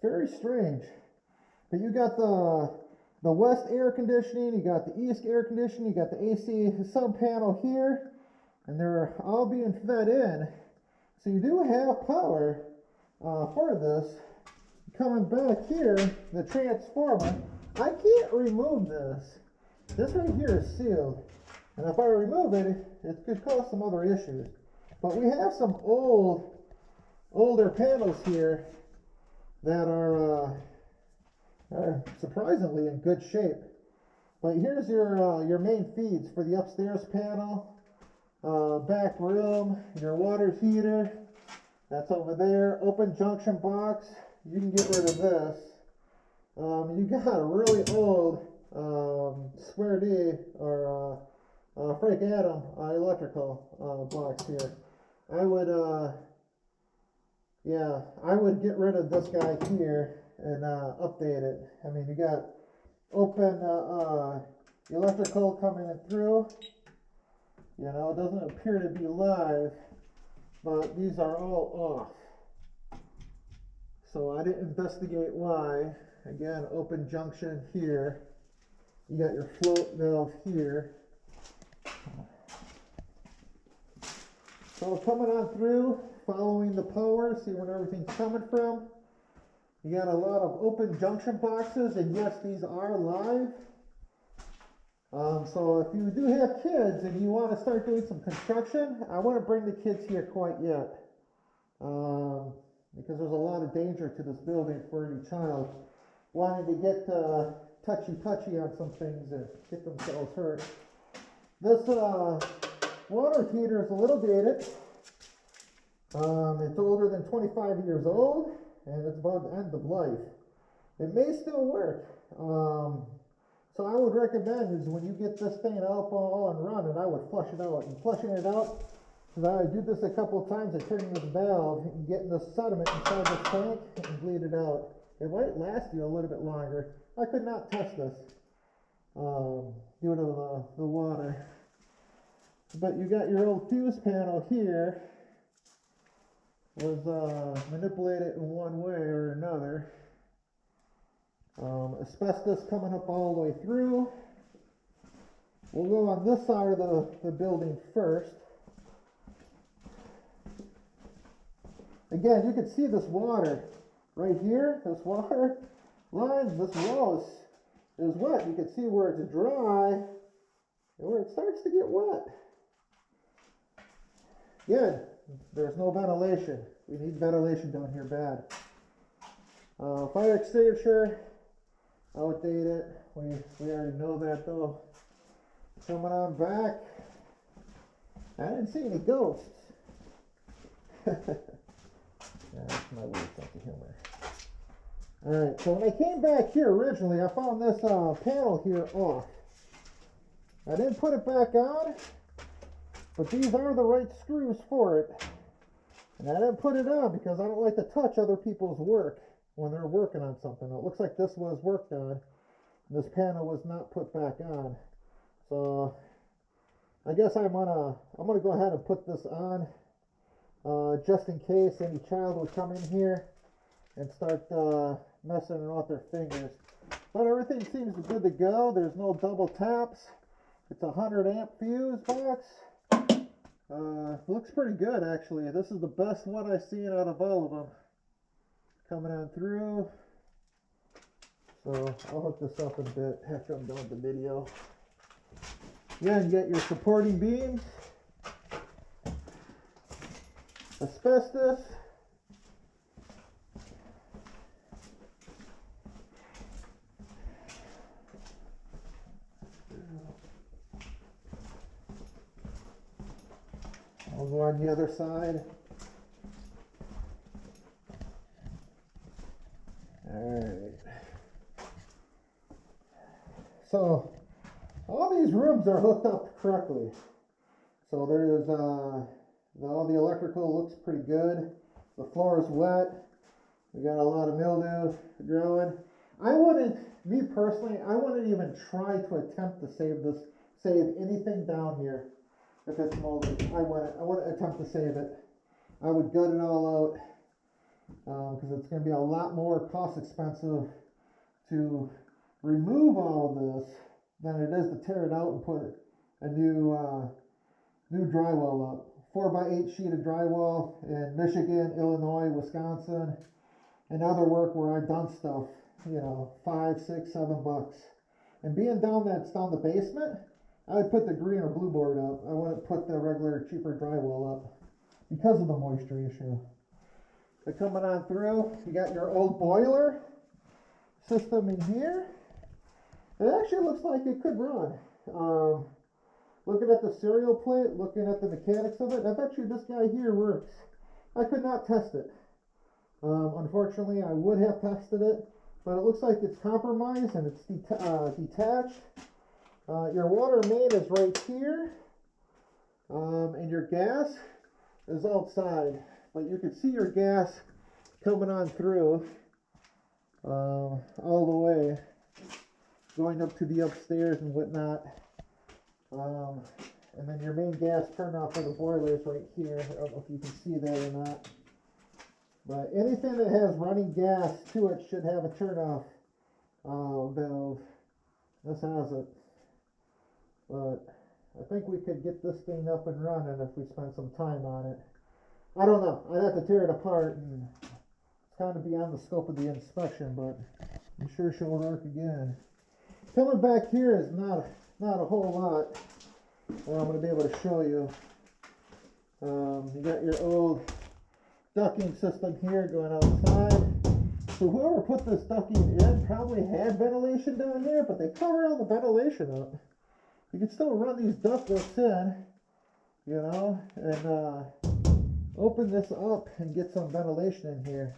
very strange. But you got the west air conditioning, you got the east air conditioning, you got the AC sub panel here, and they're all being fed in. So you do have power for this. Coming back here, the transformer, I can't remove this. This right here is sealed. And if I remove it, it could cause some other issues. But we have some older panels here that are surprisingly in good shape. But here's your main feeds for the upstairs panel, back room, your water heater, that's over there, open junction box. You can get rid of this. You got a really old swathe or Frank Adam electrical box here. I would get rid of this guy here and update it. I mean, you got open electrical coming in through. You know, it doesn't appear to be live, but these are all off. So I didn't investigate why. Again, open junction here. You got your float valve here. So coming on through, following the power, see where everything's coming from. You got a lot of open junction boxes, and yes, these are live. So if you do have kids and you want to start doing some construction, I wouldn't bring the kids here quite yet. Because there's a lot of danger to this building for any child wanting to get touchy on some things and get themselves hurt. This water heater is a little dated. It's older than 25 years old, and it's about the end of life. It may still work. So I would recommend is when you get this thing up all and running, I would flush it out. And flushing it out, because I did this a couple of times, I turning this valve and getting the sediment inside the tank and bleed it out. It might last you a little bit longer. I could not test this due to the water. But you got your old fuse panel here. Was manipulated in one way or another. Asbestos coming up all the way through. We'll go on this side of the building first. Again, you can see this water right here, this water line, this wall is wet. You can see where it's dry and where it starts to get wet. Again, there's no ventilation. We need ventilation down here bad. Fire extinguisher, outdated. We already know that though. Coming on back. I didn't see any ghosts. That's my weird sense of humor. Alright, so when I came back here originally, I found this panel here off. I didn't put it back on, but these are the right screws for it. And I didn't put it on because I don't like to touch other people's work when they're working on something. It looks like this was worked on. This panel was not put back on. So I guess I'm gonna go ahead and put this on just in case any child would come in here and start messing with their fingers. But everything seems good to go. There's no double taps. It's a 100 amp fuse box. Looks pretty good actually. This is the best one I've seen out of all of them. Coming on through. So I'll hook this up in a bit after I'm done with the video. Yeah, you get your supporting beams. Asbestos. I'll go on the other side. Alright. So, all these rooms are hooked up correctly. So there's, all the electrical looks pretty good. The floor is wet. We got a lot of mildew growing. Me personally, I wouldn't even try to attempt to save anything down here. If it's moldy, I wouldn't attempt to save it. I would gut it all out because it's going to be a lot more cost expensive to remove all of this than it is to tear it out and put a new drywall up. 4x8 sheet of drywall in Michigan, Illinois, Wisconsin, and other work where I've done stuff, you know, $5, $6, $7. And being down the basement, I would put the green or blue board up. I wouldn't put the regular cheaper drywall up because of the moisture issue. But coming on through, you got your old boiler system in here. It actually looks like it could run. Looking at the serial plate, looking at the mechanics of it, I bet you this guy here works. I could not test it. Unfortunately, I would have tested it, but it looks like it's compromised and it's detached. Your water main is right here, and your gas is outside, but you can see your gas coming on through all the way, going up to the upstairs and whatnot. And then your main gas turn off for the boiler is right here. I don't know if you can see that or not. But anything that has running gas to it should have a turn off valve. This has it. But I think we could get this thing up and running if we spend some time on it. I don't know. I'd have to tear it apart, and it's kind of beyond the scope of the inspection, but I'm sure she'll work again. Coming back here is not a whole lot. Well, I'm going to be able to show you. You got your old ducting system here going outside. So whoever put this ducting in probably had ventilation down here, but they cover all the ventilation up. You can still run these ductworks in, you know, and open this up and get some ventilation in here.